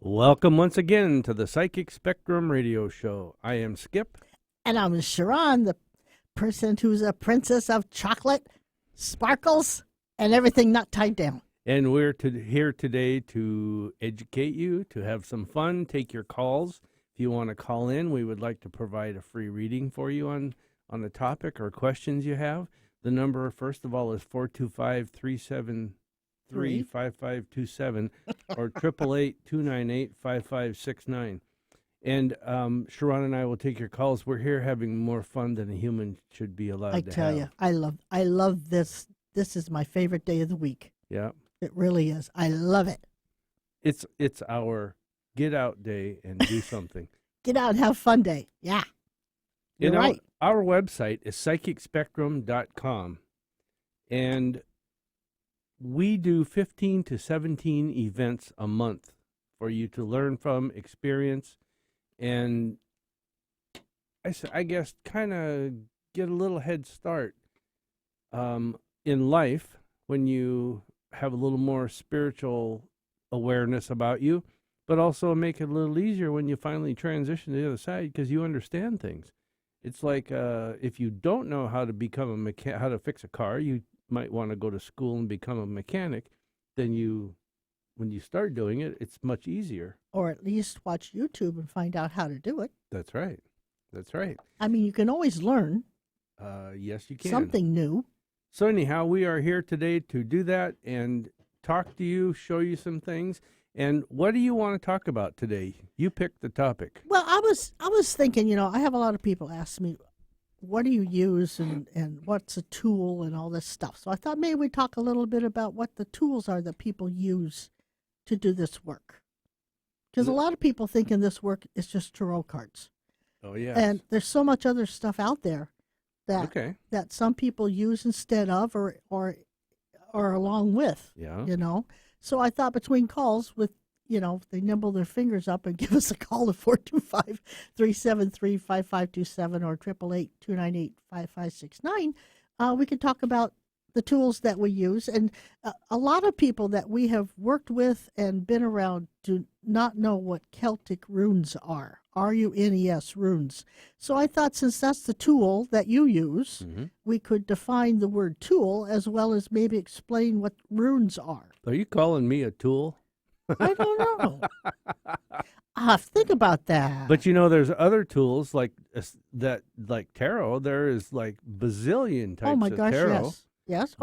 Welcome once again to the Psychic Spectrum Radio Show. I am Skip. And I'm Sharon, the person who's a princess of chocolate, sparkles, and everything not tied down. And we're here today to educate you, to have some fun, take your calls. If you want to call in, we would like to provide a free reading for you on the topic or questions you have. The number, first of all, is 425-373-5527 or 888-298-5569. And Sharon and I will take your calls. We're here having more fun than a human should be allowed to have. I tell you, I love this. This is my favorite day of the week. Yeah. It really is. I love it. It's our get out day and do something. Get out and have fun day. Yeah. You're right. Our website is psychicspectrum.com, and we do 15 to 17 events a month for you to learn from, experience, and I guess kind of get a little head start in life when you have a little more spiritual awareness about you, but also make it a little easier when you finally transition to the other side because you understand things. It's like if you don't know how to become how to fix a car, you might want to go to school and become a mechanic. Then when you start doing it, it's much easier. Or at least watch YouTube and find out how to do it. That's right. That's right. I mean, you can always learn. Yes, you can. Something new. So anyhow, we are here today to do that and talk to you, show you some things. And what do you want to talk about today? You picked the topic. Well, I was thinking, I have a lot of people ask me, what do you use and what's a tool and all this stuff. So I thought maybe we'd talk a little bit about what the tools are that people use to do this work. Because a lot of people thinking this work is just tarot cards. Oh, yeah. And there's so much other stuff out there that some people use instead of or along with. Yeah. So I thought between calls with, they nibble their fingers up and give us a call at 425-373-5527 or 888-298-5569, we could talk about the tools that we use. And a lot of people that we have worked with and been around do not know what Celtic runes are, R-U-N-E-S, runes. So I thought since that's the tool that you use, we could define the word tool as well as maybe explain what runes are. Are you calling me a tool? I don't know. Think about that. But there's other tools like tarot. There is like bazillion types oh my of gosh, tarot. Yes.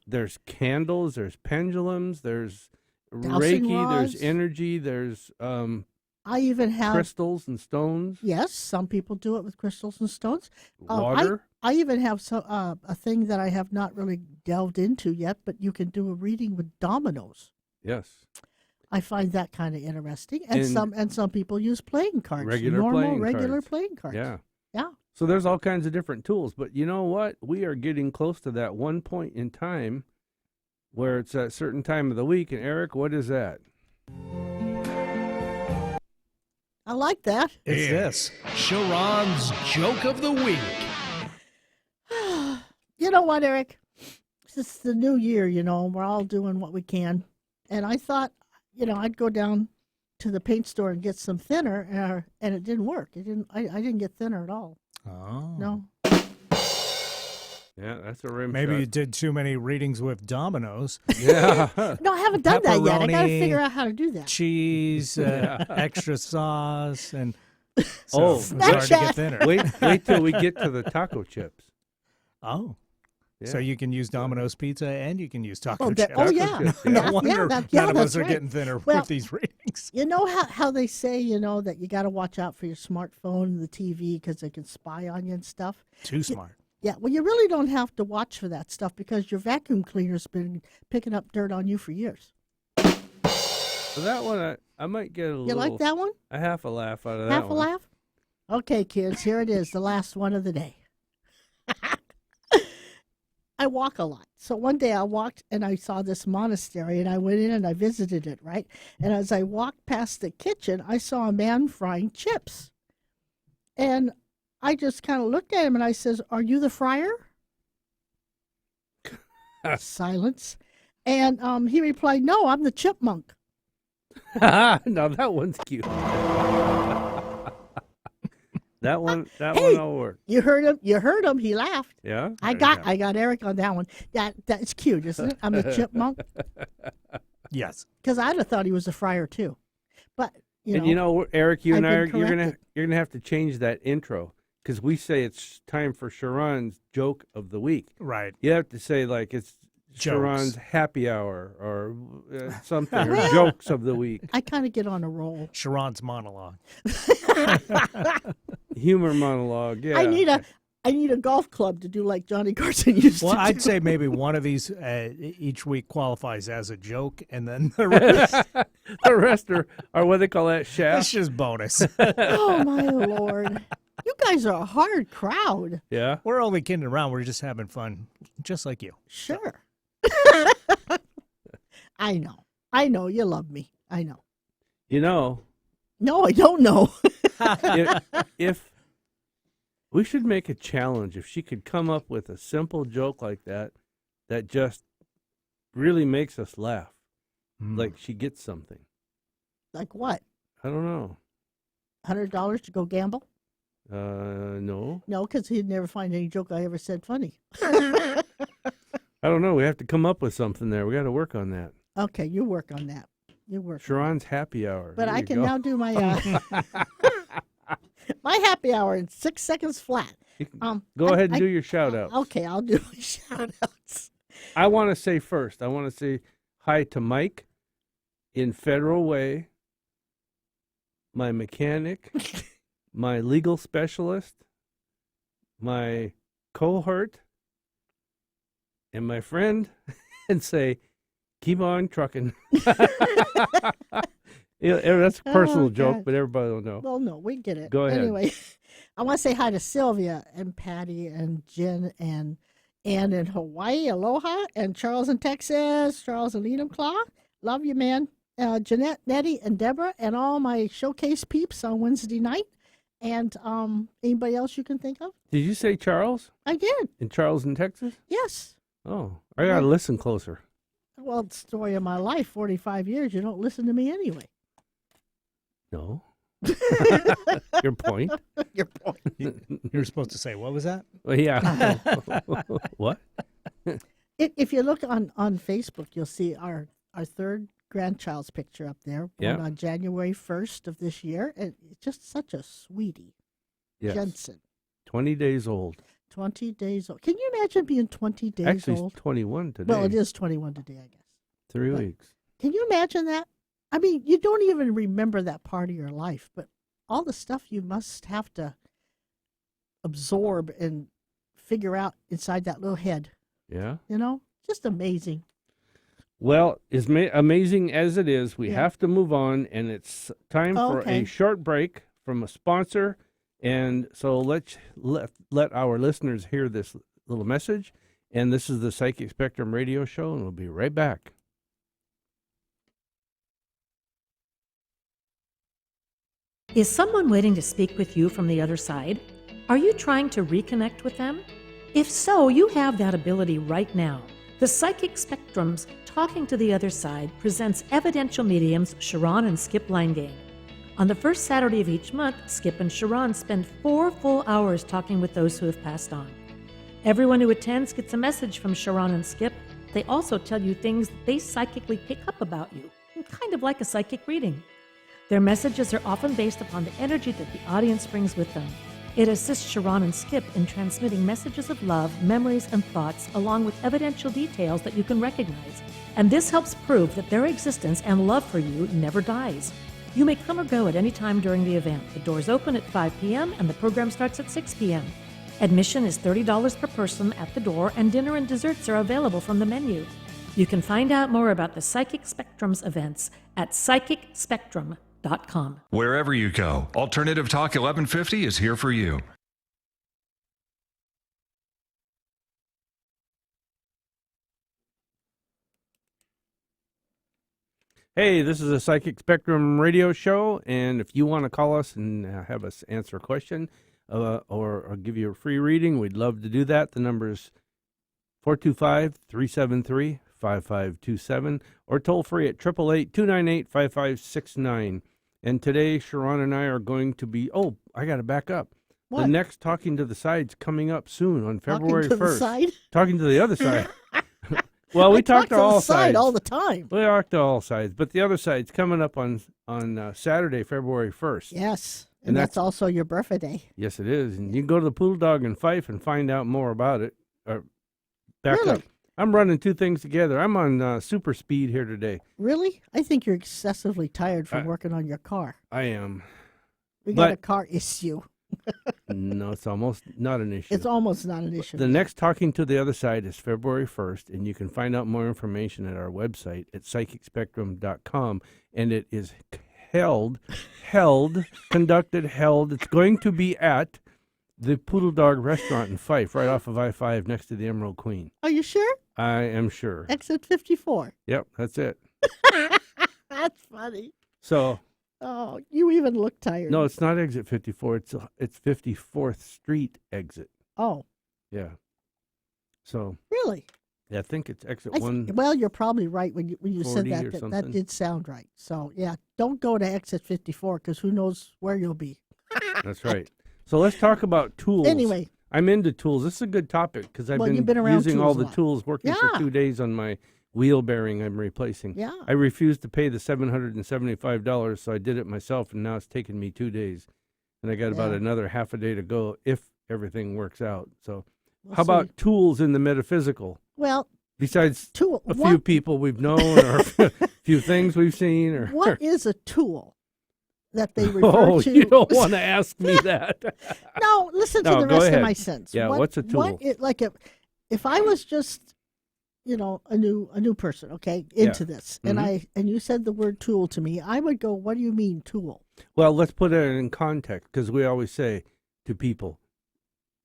There's candles, there's pendulums, there's Dowsing Reiki, rods. there's energy, there's I even have crystals and stones. Yes, some people do it with crystals and stones. Water. I even have a thing that I have not really delved into yet, but you can do a reading with dominoes. Yes. I find that kind of interesting, and some people use playing cards, regular playing cards. Yeah. Yeah. So there's all kinds of different tools, but you know what? We are getting close to that one point in time where it's a certain time of the week. And Eric, what is that? I like that. It's this, Sharon's Joke of the Week. You know what, Eric? It's the new year, we're all doing what we can. And I thought, I'd go down to the paint store and get some thinner, and it didn't work. I didn't get thinner at all. Oh. No. Yeah, that's a rim Maybe shot. you did too many readings with dominoes. Yeah. No, I haven't done that yet. I got to Pepperoni, figure out how to do that. Cheese, extra sauce, and so it's Snapchat. hard to get thinner. Wait till we get to the taco chips. Oh. Yeah. So you can use Domino's pizza and you can use taco Oh, chips. yeah. chips, yeah. No wonder none of that's us are right. getting thinner Well, with these readings. You know how they say, that you got to watch out for your smartphone and the TV because they can spy on you and stuff? Too smart. Yeah, well, you really don't have to watch for that stuff because your vacuum cleaner's been picking up dirt on you for years. So that one, I might get a little. You like that one? A half a laugh out of that Half one. a laugh? Okay, kids, here it is, the last one of the day. I walk a lot. So one day I walked and I saw this monastery and I went in and I visited it, right? And as I walked past the kitchen, I saw a man frying chips. And I just kind of looked at him and I says, "Are you the friar?" Silence. And he replied, "No, I'm the chipmunk." Now that one's cute. That one Hey, will work. You heard him. You heard him. He laughed. Yeah. I got Eric on that one. That's cute, isn't it? I'm the chipmunk. Yes. Because I'd have thought he was a friar too, but And you know, Eric, you and I've I, been you're gonna have to change that intro because we say it's time for Sharon's joke of the week. Right. You have to say like it's Jokes. Sharon's happy hour or something or jokes of the week, I kind of get on a roll. Sharon's monologue. humor monologue. Yeah, I need a golf club to do like Johnny Carson used Well, to I'd do. say maybe one of these each week qualifies as a joke, and then the rest, the rest are what they call that it's shaft. just bonus. Oh my Lord! You guys are a hard crowd. Yeah. We're only kidding around. We're just having fun, just like you. Sure. I know. I know you love me. I know. You know, No, I don't know. if we should make a challenge, if she could come up with a simple joke like that, that just really makes us laugh, like she gets something. Like what? I don't know. $100 to go gamble? No. No, because he'd never find any joke I ever said funny. I don't know. We have to come up with something there. We got to work on that. Okay, you work on that. You work. Sharon's happy hour. But There I you can go. now do my my happy hour in 6 seconds flat. You can go ahead and I- do your shout outs. Okay, I'll do my shout outs. I want to say first, I want to say hi to Mike in Federal Way, my mechanic, my legal specialist, my cohort, and my friend, and say, keep on trucking. Yeah, that's a personal Oh, joke, God. but everybody will know. Well, no, we get it. Go ahead. Anyway, I want to say hi to Sylvia and Patty and Jen and Ann in Hawaii, aloha, and Charles in Texas, Charles and Enumclaw. Love you, man. Jeanette, Nettie, and Deborah, and all my showcase peeps on Wednesday night. And anybody else you can think of? Did you say Charles? I did. In Charles in Texas? Yes. Oh, I got to listen closer. Well, it's the story of my life, 45 years. You don't listen to me anyway. No. Your point? Your point. You're supposed to say, what was that? Well, yeah. What? If you look on Facebook, you'll see our third grandchild's picture up there, born Yeah. on January 1st of this year. And it's just such a sweetie. Yes. Jensen, 20 days old. 20 days old. Can you imagine being 20 days Actually, old? it's 21 today. Well, it is 21 today, I guess. 3 but- weeks. Can you imagine that? I mean, you don't even remember that part of your life, but all the stuff you must have to absorb and figure out inside that little head, Yeah. you know? Just amazing. Well, as amazing as it is, we Yeah. have to move on, and it's time for Okay. a short break from a sponsor. And so let our listeners hear this little message. And this is the Psychic Spectrum Radio Show, and we'll be right back. Is someone waiting to speak with you from the other side? Are you trying to reconnect with them? If so, you have that ability right now. The Psychic Spectrum's Talking to the Other Side presents evidential mediums Sharon and Skip Linegang. On the first Saturday of each month, Skip and Sharon spend 4 full hours talking with those who have passed on. Everyone who attends gets a message from Sharon and Skip. They also tell you things that they psychically pick up about you, kind of like a psychic reading. Their messages are often based upon the energy that the audience brings with them. It assists Sharon and Skip in transmitting messages of love, memories, and thoughts, along with evidential details that you can recognize. And this helps prove that their existence and love for you never dies. You may come or go at any time during the event. The doors open at 5 p.m. and the program starts at 6 p.m. Admission is $30 per person at the door, and dinner and desserts are available from the menu. You can find out more about the Psychic Spectrum's events at psychicspectrum.com. Wherever you go, Alternative Talk 1150 is here for you. Hey, this is a Psychic Spectrum Radio Show, and if you want to call us and have us answer a question or give you a free reading, we'd love to do that. The number is 425-373-5485. 5527 or toll free at 888-298-5569. And today, Sharon and I are going to be, I got to back up. What? The next Talking to the Side's coming up soon on February Talking to 1st. the side? Talking to the other side. Well, we I talk to all the side sides. all the time. We talk to all sides, but the other side's coming up on Saturday, February 1st. Yes. And And that's- that's also your birthday. Yes, it is. And you can go to the Poodle Dog in Fife and find out more about it. Back Really? up. I'm running two things together. I'm on super speed here today. Really? I think you're excessively tired from working on your car. I am. We got But- a car issue. No, it's almost not an issue. It's almost not an issue. The next Talking to the Other Side is February 1st, and you can find out more information at our website at psychicspectrum.com. And it is conducted. It's going to be at the Poodle Dog Restaurant in Fife, right off of I-5 next to the Emerald Queen. Are you sure? I am sure. Exit 54. Yep, that's it. That's funny. So, Oh, you even look tired. no, it's not exit 54. It's 54th Street exit. Oh, Yeah. So, really? yeah, I think it's exit I one. well, you're probably right when you said 40 that. or That something. did sound right. So, yeah, don't go to exit 54 because who knows where you'll be. That's right. So let's talk about tools. Anyway, I'm into tools. This is a good topic because I've Well, you've been been around using all tools a the lot. tools, working for Yeah. 2 days on my wheel bearing I'm replacing. yeah. I refused to pay the $775, so I did it myself, and now it's taken me 2 days. And I got about Yeah. another half a day to go if everything works out. So We'll how see. about tools in the metaphysical? Well, Besides tool. a few What, people we've known or a few things we've seen. Or what is a tool that they refer Oh, to? you don't want to ask me that. No, listen to No, the go rest ahead. of my sentence. Yeah, what's a tool? Like if I was just, a new person, okay, into this, Mhm. and you said the word tool to me, I would go, what do you mean tool? Well, let's put it in context because we always say to people,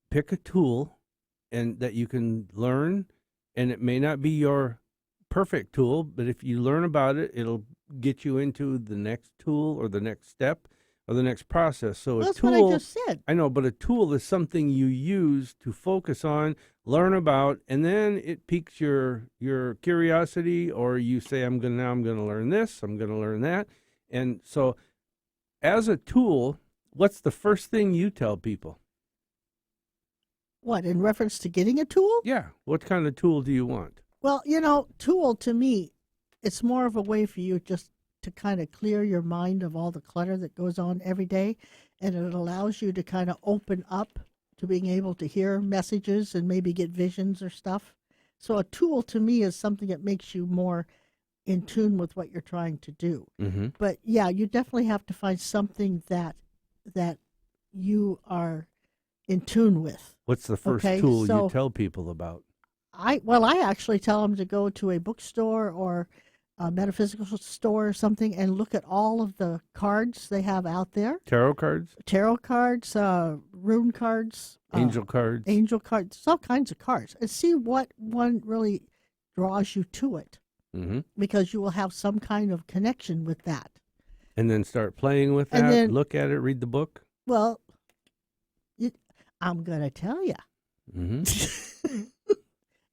pick a tool and that you can learn, and it may not be your perfect tool, but if you learn about it, it'll get you into the next tool or the next step or the next process. So That's a tool, what I just said. I know, but a tool is something you use to focus on, learn about, and then it piques your curiosity, or you say, I'm going to learn this, I'm going to learn that. And so as a tool, what's the first thing you tell people? What, in reference to getting a tool? Yeah, what kind of tool do you want? Well, tool to me, it's more of a way for you just to kind of clear your mind of all the clutter that goes on every day. And it allows you to kind of open up to being able to hear messages and maybe get visions or stuff. So a tool to me is something that makes you more in tune with what you're trying to do. Mm-hmm. But yeah, you definitely have to find something that you are in tune with. What's the first Okay, tool so- you tell people about? I actually tell them to go to a bookstore or a metaphysical store or something and look at all of the cards they have out there. Tarot cards, Tarot cards, rune cards, angel cards. angel cards, all kinds of cards, and see what one really draws you to it, Mm-hmm. because you will have some kind of connection with that. And then start playing with And that, then- look at it, read the book. Well, I'm going to tell you. Mm-hmm.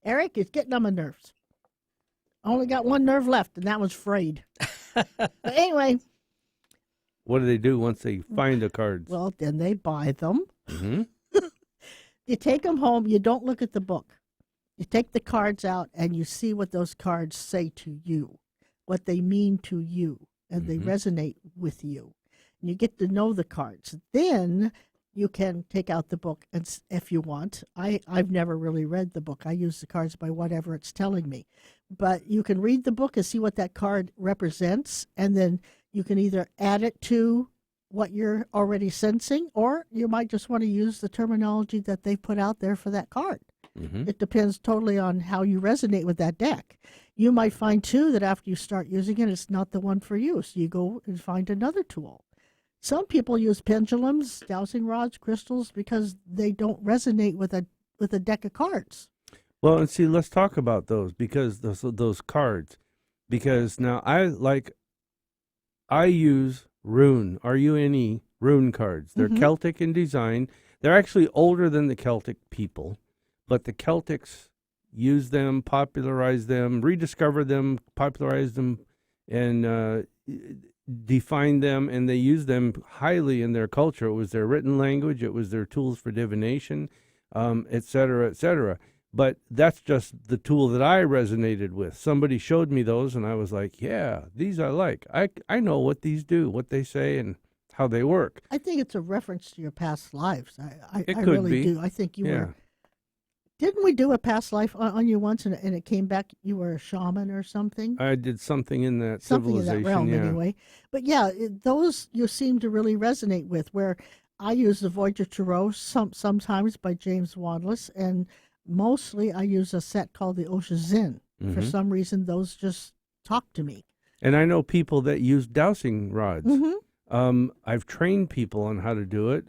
Eric, it's getting on my nerves. I only got one nerve left, and that was frayed. But anyway, What do they do once they find the cards? well, then they buy them. Mm-hmm. You take them home. You don't look at the book. You take the cards out, and you see what those cards say to you, what they mean to you, and they Mhm. resonate with you. And you get to know the cards. Then you can take out the book, and if you want. I've never really read the book. I use the cards by whatever it's telling me. But you can read the book and see what that card represents, and then you can either add it to what you're already sensing, or you might just want to use the terminology that they put out there for that card. Mm-hmm. It depends totally on how you resonate with that deck. You might find, too, that after you start using it, it's not the one for you, so you go and find another tool. Some people use pendulums, dowsing rods, crystals, because they don't resonate with a deck of cards. Well, and see, let's talk about those because those cards. Because now I use rune, R-U-N-E, rune cards. They're Mhm. Celtic in design. They're actually older than the Celtic people, but the Celtics use them, popularize them, rediscover them, popularize them, and define them, and they use them highly in their culture. It was their written language, it was their tools for divination, et cetera, et cetera. But that's just the tool that I resonated with. Somebody showed me those, and I was like, yeah, these I like. I know what these do, what they say, and how they work. I think it's a reference to your past lives. I It really could be. do. I think you Yeah. were. Didn't we do a past life on you once, and it came back you were a shaman or something? I did something in that Something in civilization, that realm, yeah. anyway. But yeah, those you seem to really resonate with. Where I use the Voyager Tarot sometimes by James Wadless, and mostly I use a set called the Osha Zen. For Mhm. some reason, those just talk to me. And I know people that use dowsing rods. Mm-hmm. I've trained people on how to do it.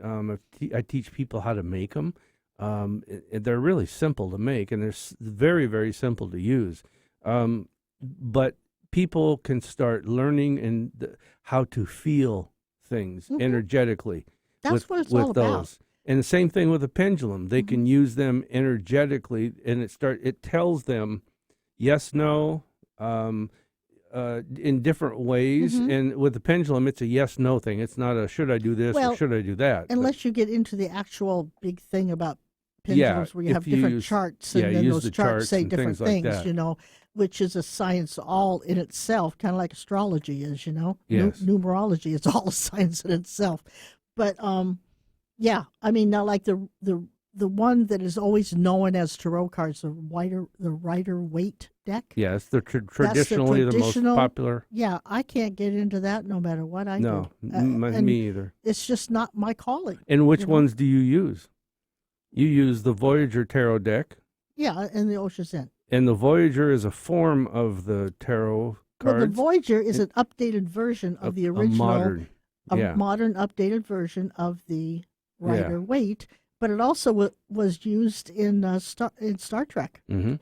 I teach people how to make them. They're really simple to make, and they're very, very simple to use. But people can start learning how to feel things Mhm. energetically. That's what it's all about. And the same thing with a pendulum. They can use them energetically, and it tells them yes, no, in different ways. Mhm. And with the pendulum, it's a yes, no thing. It's not a should I do this Well, or should I do that. But- Unless you get into the actual big thing about Yeah, pendulums where you if have you different use- charts, yeah, and then use those the charts charts say and different things like that. things, which is a science all in itself, kind of like astrology is, Yes. numerology is all a science in itself. But yeah, I mean, now like the one that is always known as tarot cards, the Rider Waite deck. Yes, they're traditionally the most traditional- popular. Yeah, I can't get into that no matter what I No, do. me either. It's just not my calling. And which you know? ones do you use? You use the Voyager Tarot deck, Yeah, and the Osha Zen. and the Voyager is a form of the tarot Well, the cards. Voyager is an updated version of the a original, modern, yeah. modern updated version of the Yeah. Rider Waite, but it also was used in Star Trek. hmm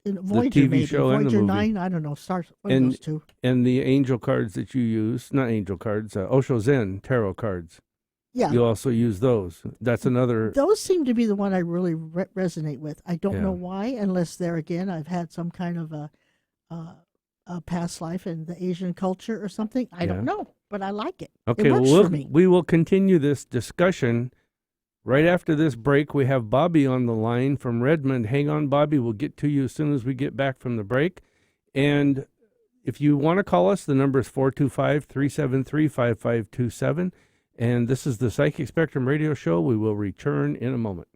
In Voyager, TV maybe show and the Voyager movie. 9. I don't know. One And- of those two. And the angel cards that you use, not angel cards, Osho Zen tarot cards. Yeah, You also use those. That's another. those seem to be the one I really resonate with. I don't know Yeah. why, unless there again I've had some kind of a past life in the Asian culture or something. I Yeah. don't know, but I like it. Okay, it works well, for me. we will continue this discussion right after this break. We have Bobby on the line from Redmond. Hang on, Bobby. We'll get to you as soon as we get back from the break. And if you want to call us, the number is 425-373-5527. And this is the Psychic Spectrum Radio Show. We will return in a moment.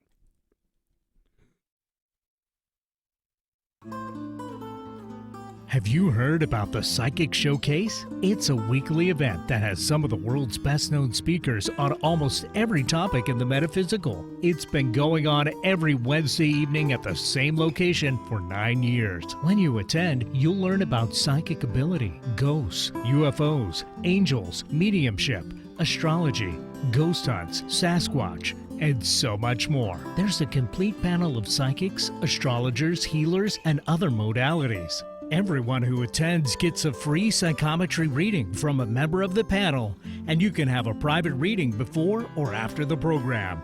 Have you heard about the Psychic Showcase? It's a weekly event that has some of the world's best-known speakers on almost every topic in the metaphysical. It's been going on every Wednesday evening at the same location for 9 years. When you attend, you'll learn about psychic ability, ghosts, UFOs, angels, mediumship, astrology, ghost hunts, Sasquatch, and so much more. There's a complete panel of psychics, astrologers, healers, and other modalities. Everyone who attends gets a free psychometry reading from a member of the panel, and you can have a private reading before or after the program.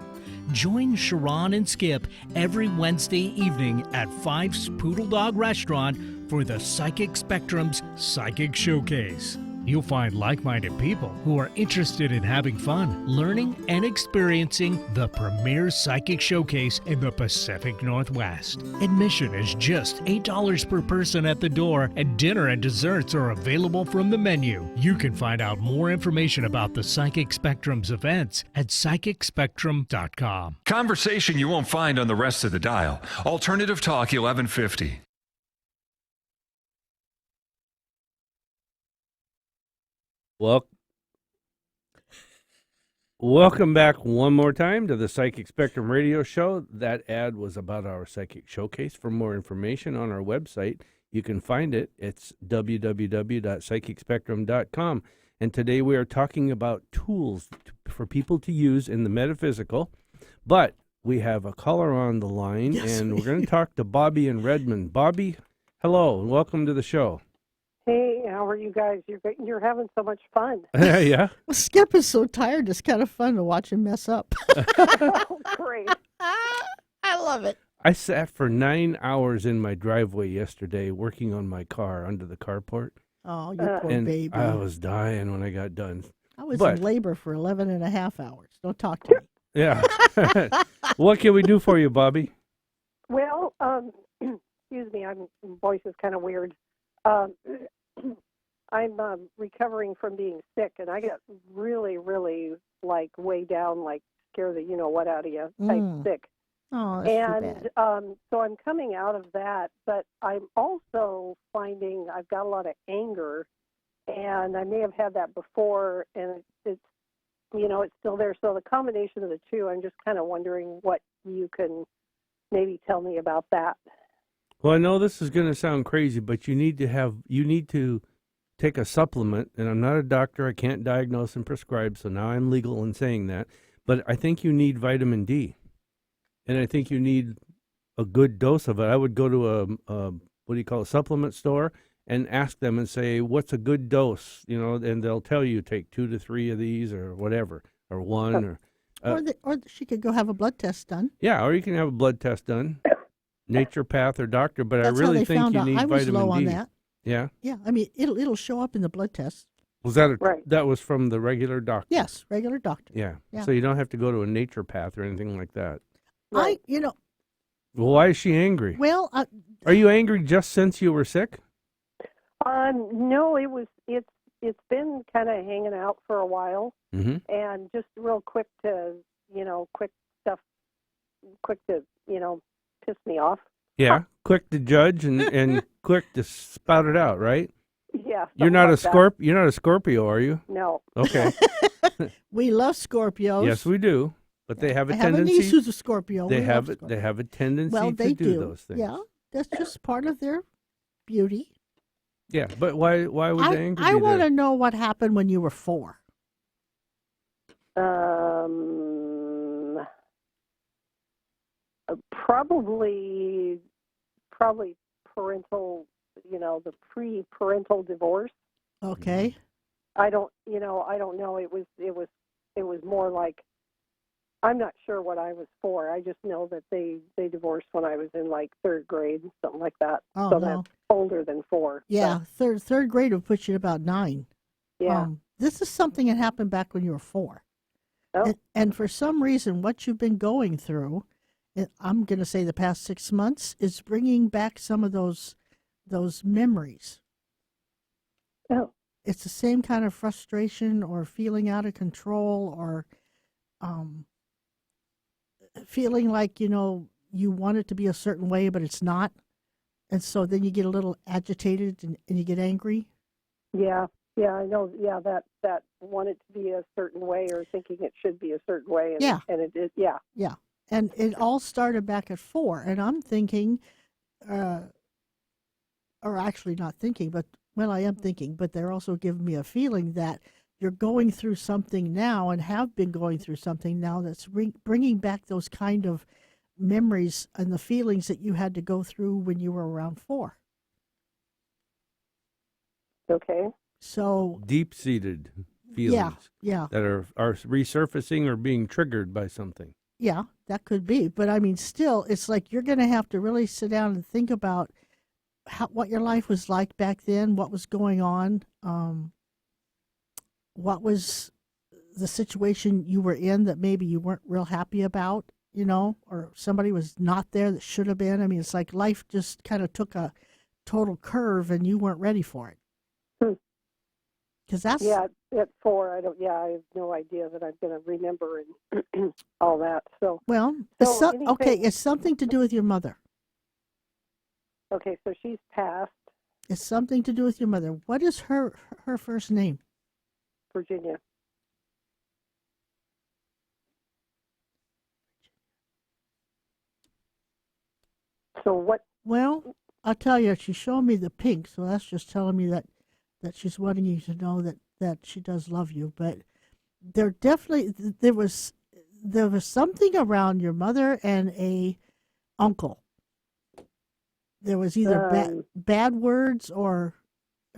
Join Sharon and Skip every Wednesday evening at Fife's Poodle Dog Restaurant for the Psychic Spectrum's Psychic Showcase. You'll find like-minded people who are interested in having fun, learning, and experiencing the premier psychic showcase in the Pacific Northwest. Admission is just $8 per person at the door, and dinner and desserts are available from the menu. You can find out more information about the Psychic Spectrum's events at psychicspectrum.com. Conversation you won't find on the rest of the dial. Alternative Talk 1150. Well, welcome back one more time to the Psychic Spectrum Radio Show. That ad was about our Psychic Showcase. For more information on our website, you can find it. It's www.psychicspectrum.com. And today we are talking about tools for people to use in the metaphysical. But we have a caller on the line, and we're going to talk to Bobby in Redmond. Bobby, hello, and welcome to the show. Hey, how are you guys? You're having so much fun. Yeah. Well, Skip is so tired. It's kind of fun to watch him mess up. Oh, great. I love it. I sat for 9 hours in my driveway yesterday working on my car under the carport, Oh, you poor and baby. I was dying when I got done. I was but- in labor for 11 and a half hours. Don't talk to me. Yeah. What can we do for you, Bobby? Well, excuse me, my voice is kind of weird. Um, I'm recovering from being sick, and I got really, really like way down, like scare the you know what out of you type sick. Oh, that's too bad. And so I'm coming out of that, but I'm also finding I've got a lot of anger, and I may have had that before, and it's it's still there. So the combination of the two, I'm just kind of wondering what you can maybe tell me about that. Well, I know this is going to sound crazy, but you need to take a supplement, and I'm not a doctor. I can't diagnose and prescribe, so now I'm legal in saying that. But I think you need vitamin D, and I think you need a good dose of it. I would go to a supplement store and ask them and say, what's a good dose? And they'll tell you take 2 to 3 of these or whatever, or one, Or she could go have a blood test done. yeah, or you can have a blood test done, naturopath or doctor. But That's I really how they think found you out need I was vitamin low D. on that. Yeah. Yeah, I mean, it'll show up in the blood test. Was that Right. that was from the regular doctor? Yes, regular doctor. Yeah. Yeah. So you don't have to go to a naturopath or anything like that. Right. Well, why is she angry? Well, Are you angry just since you were sick? No, it's been kind of hanging out for a while, Mm-hmm. and just real quick to quick stuff, quick to piss me off. Yeah. Quick to judge and quick to spout it out, right? Yeah. You're not something like You're not a Scorpio, are you? that. No. Okay. we love Scorpios. Yes, we do. But they have a I have a tendency. niece who's a Scorpio. They We have love they have a tendency Well, they to do those things. Yeah, that's just part of their beauty. Yeah, but why would the anger I be want there? to know what happened when you were 4. Probably parental, the pre-parental divorce. Okay. I don't know. It was more like, I'm not sure what I was for. I just know that they divorced when I was in like 3rd grade, something like that. Oh, so no. that's older than 4. Yeah, third grade would put you at about 9. Yeah. This is something that happened back when you were 4. Oh. And for some reason, what you've been going through, I'm going to say the past 6 months, is bringing back some of those memories. Oh. It's the same kind of frustration or feeling out of control or feeling like, you want it to be a certain way, but it's not. And so then you get a little agitated and you get angry. Yeah, I know. Yeah, that want it to be a certain way or thinking it should be a certain way. And, Yeah. And it is, yeah. Yeah. And it all started back at 4. And I'm thinking, or actually not thinking, but, well, I am thinking, but they're also giving me a feeling that you're going through something now and have been going through something now that's bringing back those kind of memories and the feelings that you had to go through when you were around 4. Okay. So, Deep-seated feelings yeah, that are resurfacing or being triggered by something. yeah, that could be. But I mean, still, it's like you're going to have to really sit down and think about what your life was like back then, what was going on, what was the situation you were in that maybe you weren't real happy about, or somebody was not there that should have been. I mean, it's like life just kind of took a total curve and you weren't ready for it. Because that's at 4. I have no idea that I'm going to remember and all that. So well, So okay. anything- It's something to do with your mother. okay, so she's passed, It's something to do with your mother. What is her first name? Virginia. So what? Well, I'll tell you, she showed me the pink, so that's just telling me that she's wanting you to know that she does love you. But there was something around your mother and a uncle. There was either bad words or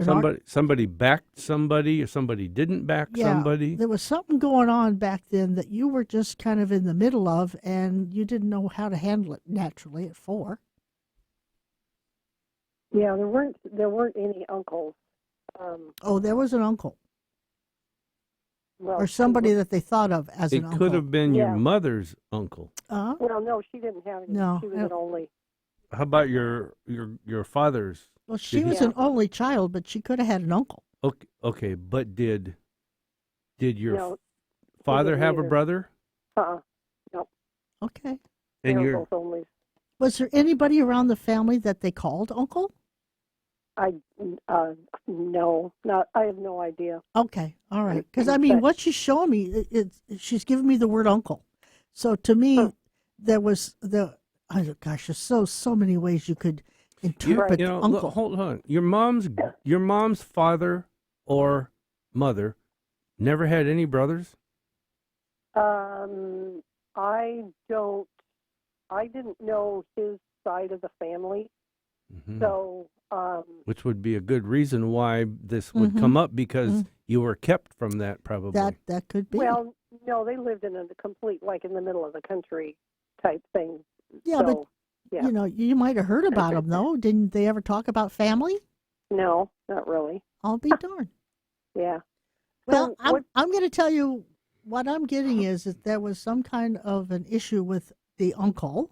Somebody backed somebody, or somebody didn't back somebody. There was something going on back then that you were just kind of in the middle of, and you didn't know how to handle it naturally at 4. Yeah, there weren't any uncles. There was an uncle Well, or somebody that they thought of as It an uncle. could have been your Yeah. mother's uncle. Well, no, she didn't have any. No, She was an only. How about your father's? Well, she Did was he- an only child, but she could have had an uncle. Okay, but did your No, father didn't have a either. brother? Okay. They And were your both onlys. Was there anybody around the family that they called uncle? No, not. I have no idea. Okay, all right. Because I mean, But- what she's showing me, she's giving me the word uncle. So to me, there was oh gosh, there's so many ways you could interpret look, uncle. hold on. Your mom's father or mother never had any brothers? I didn't know his side of the family, Mhm. so Which would be a good reason why this would come up, because you were kept from that, probably. That could be. well, no, they lived in a complete, like in the middle of the country type thing. Yeah, so, but yeah, you might have heard about them though. Didn't they ever talk about family? no, not really. I'll be darned. Yeah. Well, So I'm going to tell you what I'm getting is that there was some kind of an issue with the uncle,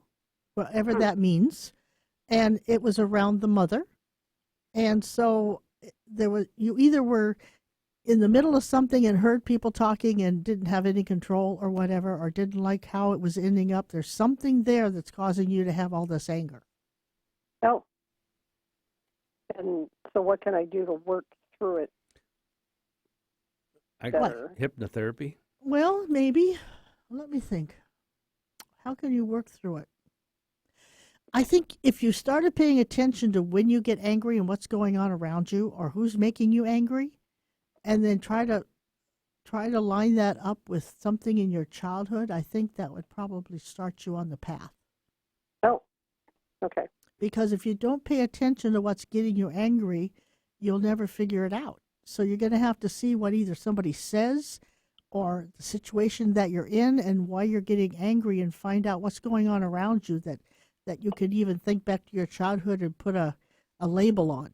whatever that means, and it was around the mother. And so you either were in the middle of something and heard people talking and didn't have any control or whatever, or didn't like how it was ending up. There's something there that's causing you to have all this anger. Oh. And so what can I do to work through it better? Hypnotherapy? Well, maybe. Let me think. How can you work through it? I think if you started paying attention to when you get angry and what's going on around you or who's making you angry, and then try to line that up with something in your childhood, I think that would probably start you on the path. Oh, okay. Because if you don't pay attention to what's getting you angry, you'll never figure it out. So you're going to have to see what either somebody says or the situation that you're in and why you're getting angry, and find out what's going on around you that you could even think back to your childhood and put a label on.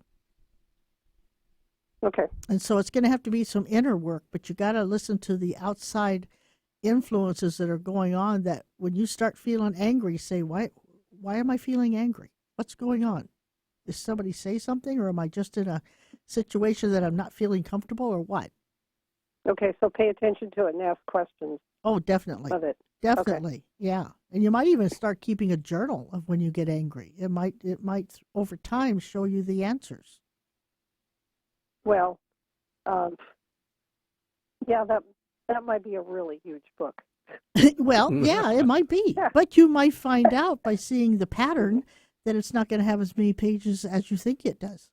Okay. And so it's going to have to be some inner work, but you got to listen to the outside influences that are going on, that when you start feeling angry, say, why am I feeling angry? What's going on? Did somebody say something, or am I just in a situation that I'm not feeling comfortable, or what? Okay, so pay attention to it and ask questions Oh, definitely. of it. Definitely. Yeah. And you might even start keeping a journal of when you get angry. It might over time show you the answers. Well, yeah, that might be a really huge book. Well, yeah, it might be. Yeah. But you might find out by seeing the pattern that it's not going to have as many pages as you think it does.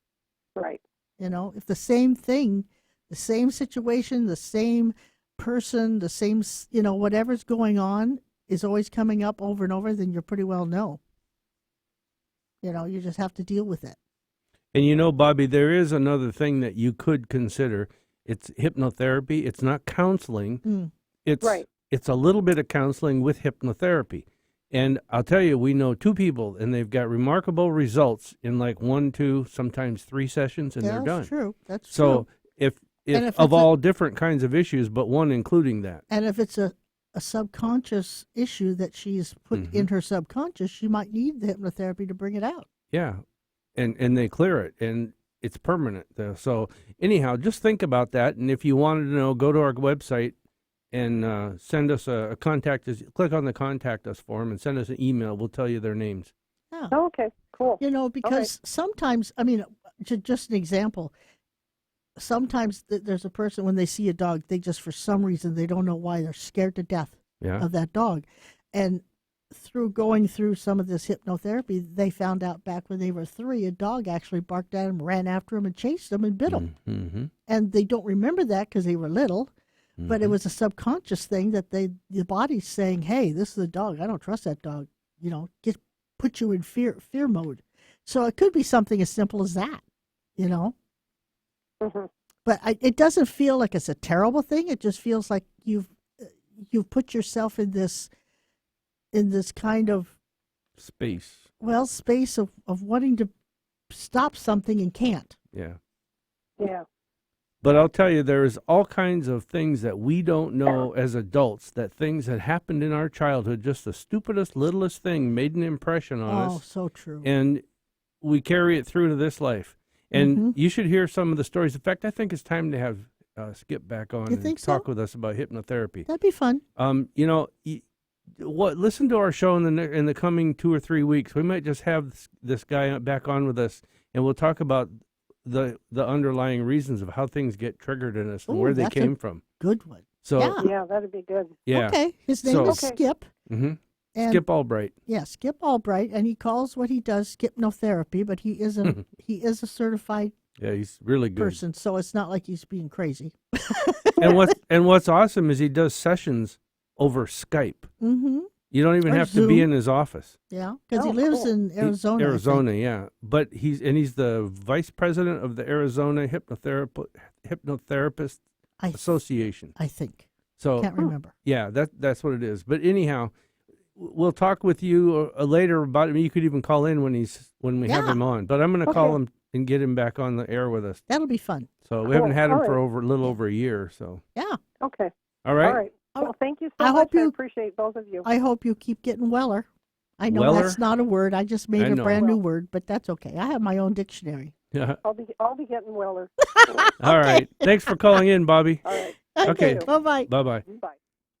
Right. You know, if the same thing, the same situation, the same person, the same, whatever's going on is always coming up over and over, then you pretty well know. You just have to deal with it. And Bobby, there is another thing that you could consider. It's hypnotherapy. It's not counseling. It's Right. It's a little bit of counseling with hypnotherapy. And I'll tell you, we know 2 people, and they've got remarkable results in like 1, 2, sometimes 3 sessions, and Yeah, they're done. that's true. That's So true. if And if of it's a- all different kinds of issues, but one including that. And if it's a subconscious issue that she's put in her subconscious, she might need the hypnotherapy to bring it out. Yeah, and they clear it, and it's permanent. So anyhow, just think about that, and if you wanted to know, go to our website and send us a contact us. Click on the contact us form and send us an email. We'll tell you their names. Yeah. Oh, okay, cool. Because sometimes, just an example, sometimes there's a person, when they see a dog, they just, for some reason, they don't know why, they're scared to death Yeah. of that dog. And through going through some of this hypnotherapy, they found out back when they were 3, a dog actually barked at them, ran after them, and chased them and bit them. Mm-hmm. And they don't remember that because they were little, but it was a subconscious thing that the body's saying, hey, this is a dog. I don't trust that dog. Put you in fear mode. So it could be something as simple as that, Mhm. But it doesn't feel like it's a terrible thing. It just feels like you've put yourself in this kind of Space. space of wanting to stop something and can't. Yeah. Yeah. But I'll tell you, there's all kinds of things that we don't know as adults, that things that happened in our childhood, just the stupidest, littlest thing made an impression on Oh, us. so true. And we carry it through to this life. And you should hear some of the stories. In fact, I think it's time to have Skip back on You and think so? talk with us about hypnotherapy. That'd be fun. Listen to our show in the coming 2 or 3 weeks. We might just have this guy back on with us, and we'll talk about the underlying reasons of how things get triggered in us and Ooh, where they that's a came from. Good one. So Yeah. Yeah, that'd be good. yeah, Okay. His name So- is Okay. Skip. hmm And Skip Albright. Yeah, Skip Albright, and he calls what he does hypnotherapy, but he is a certified Yeah, he's really good. person, so it's not like he's being crazy. And what's awesome is he does sessions over Skype. Mm-hmm. You don't even Or have to be Zoom. in his office. Yeah, because he Oh, lives cool. in Arizona. I think. Arizona, yeah. But he's the vice president of the Arizona Hypnotherapist I Association. I think. So Can't remember. yeah, that's what it is. But anyhow, we'll talk with you later about it. You could even call in when we have Yeah. him on. But I'm going to call Okay. him and get him back on the air with us. That'll be fun. So we Cool. haven't had him All for right. a little over a year. So Yeah. Okay. all right. All right. Well, thank you so I much. hope I you- appreciate both of you. I hope you keep getting weller. I know Weller? that's not a word. I just made I a know. brand new Well- word, but that's okay. I have my own dictionary. Yeah. I'll be getting weller. All right. Thanks for calling in, Bobby. All right. Okay. Bye-bye. Bye-bye. Bye.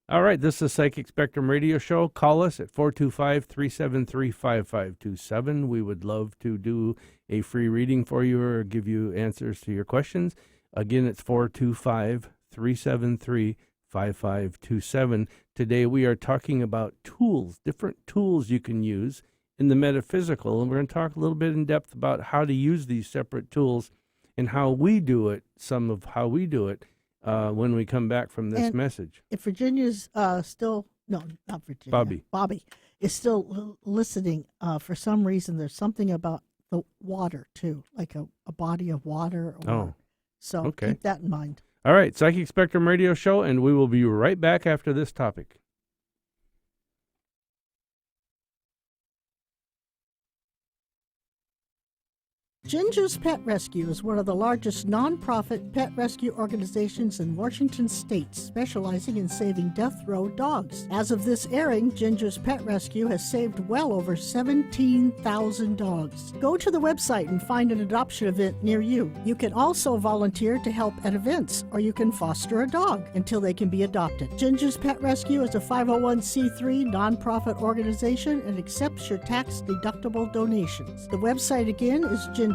All right, this is the Psychic Spectrum Radio Show. Call us at 425-373-5527. We would love to do a free reading for you or give you answers to your questions. Again, it's 425-373-5527. Today we are talking about tools, different tools you can use in the metaphysical, and we're going to talk a little bit in depth about how to use these separate tools and how we do it, some of how we do it, when we come back from this And- message. If Virginia's still, no, not Virginia. Bobby is still listening. For some reason, there's something about the water, too, like a body of water. Oh, So okay. keep that in mind. All right, Psychic Spectrum Radio Show, and we will be right back after this topic. Ginger's Pet Rescue is one of the largest nonprofit pet rescue organizations in Washington state, specializing in saving death row dogs. As of this airing, Ginger's Pet Rescue has saved well over 17,000 dogs. Go to the website and find an adoption event near you. You can also volunteer to help at events, or you can foster a dog until they can be adopted. Ginger's Pet Rescue is a 501c3 nonprofit organization and accepts your tax-deductible donations. The website again is gingerspetrescue.org.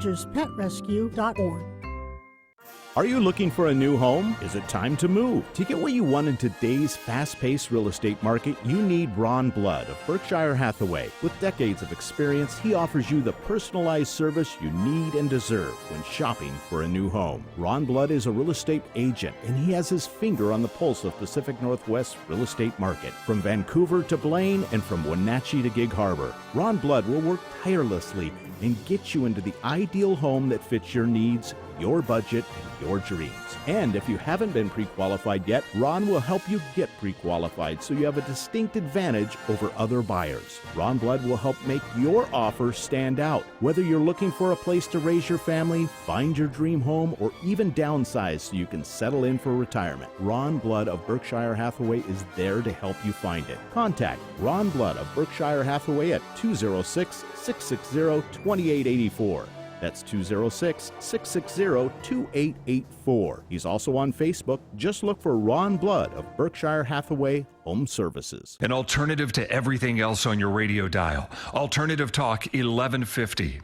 Are you looking for a new home? Is it time to move? To get what you want in today's fast-paced real estate market, you need Ron Blood of Berkshire Hathaway. With decades of experience, he offers you the personalized service you need and deserve when shopping for a new home. Ron Blood is a real estate agent, and he has his finger on the pulse of Pacific Northwest real estate market. From Vancouver to Blaine and from Wenatchee to Gig Harbor, Ron Blood will work tirelessly and get you into the ideal home that fits your needs, your budget, and your dreams. And if you haven't been pre-qualified yet, Ron will help you get pre-qualified so you have a distinct advantage over other buyers. Ron Blood will help make your offer stand out. Whether you're looking for a place to raise your family, find your dream home, or even downsize so you can settle in for retirement, Ron Blood of Berkshire Hathaway is there to help you find it. Contact Ron Blood of Berkshire Hathaway at 206-660-2884. That's 206-660-2884. He's also on Facebook. Just look for Ron Blood of Berkshire Hathaway Home Services. An alternative to everything else on your radio dial. Alternative Talk 1150.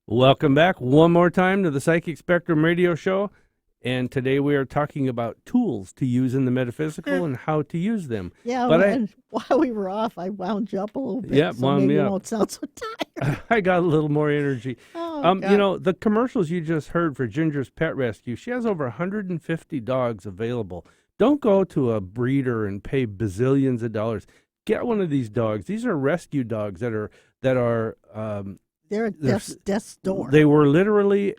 Welcome back one more time to the Psychic Spectrum Radio Show. And today we are talking about tools to use in the metaphysical and how to use them. Yeah, But and while we were off, I wound you up a little bit. Yeah, so wound maybe me you up. won't sound so tired. I got a little more energy. Oh, You know, the commercials you just heard for Ginger's Pet Rescue, she has over 150 dogs available. Don't go to a breeder and pay bazillions of dollars. Get one of these dogs. These are rescue dogs that are that are They're at death's door. they were literally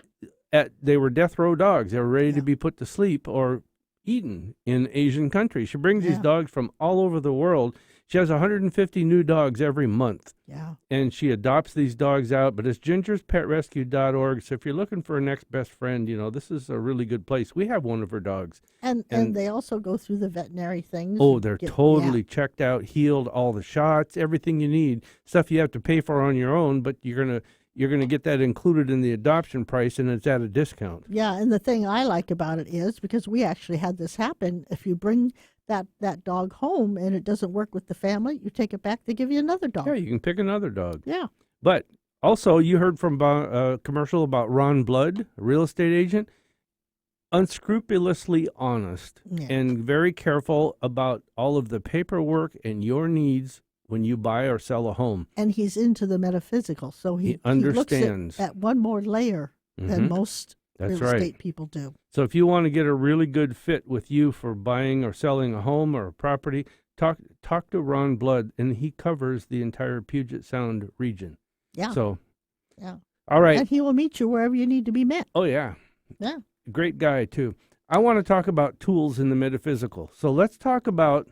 they were death row dogs. They were ready to Yeah. be put to sleep or eaten in Asian countries. She brings these Yeah. dogs from all over the world. She has 150 new dogs every month, Yeah. and she adopts these dogs out. But it's gingerspetrescue.org. So if you're looking for a next best friend, this is a really good place. We have one of her dogs. And And- they also go through the veterinary things. Oh, and they're get- totally checked out, healed, all the shots, everything you need. Stuff you have to pay for on your own, but you're gonna get that included in the adoption price, and it's at a discount. Yeah, and the thing I like about it is because we actually had this happen. If you bring that dog home and it doesn't work with the family, you take it back, they give you another dog. Yeah, you can pick another dog. Yeah. But also, you heard from a commercial about Ron Blood, a real estate agent, unscrupulously honest Yeah. and very careful about all of the paperwork and your needs when you buy or sell a home. And he's into the metaphysical, so He he understands. looks at one more layer than Mhm. most That's real right. estate people do. So if you want to get a really good fit with you for buying or selling a home or a property, talk to Ron Blood, and he covers the entire Puget Sound region. Yeah. So, Yeah. all right. And he will meet you wherever you need to be met. Oh, yeah. Yeah. Great guy, too. I want to talk about tools in the metaphysical. So let's talk about,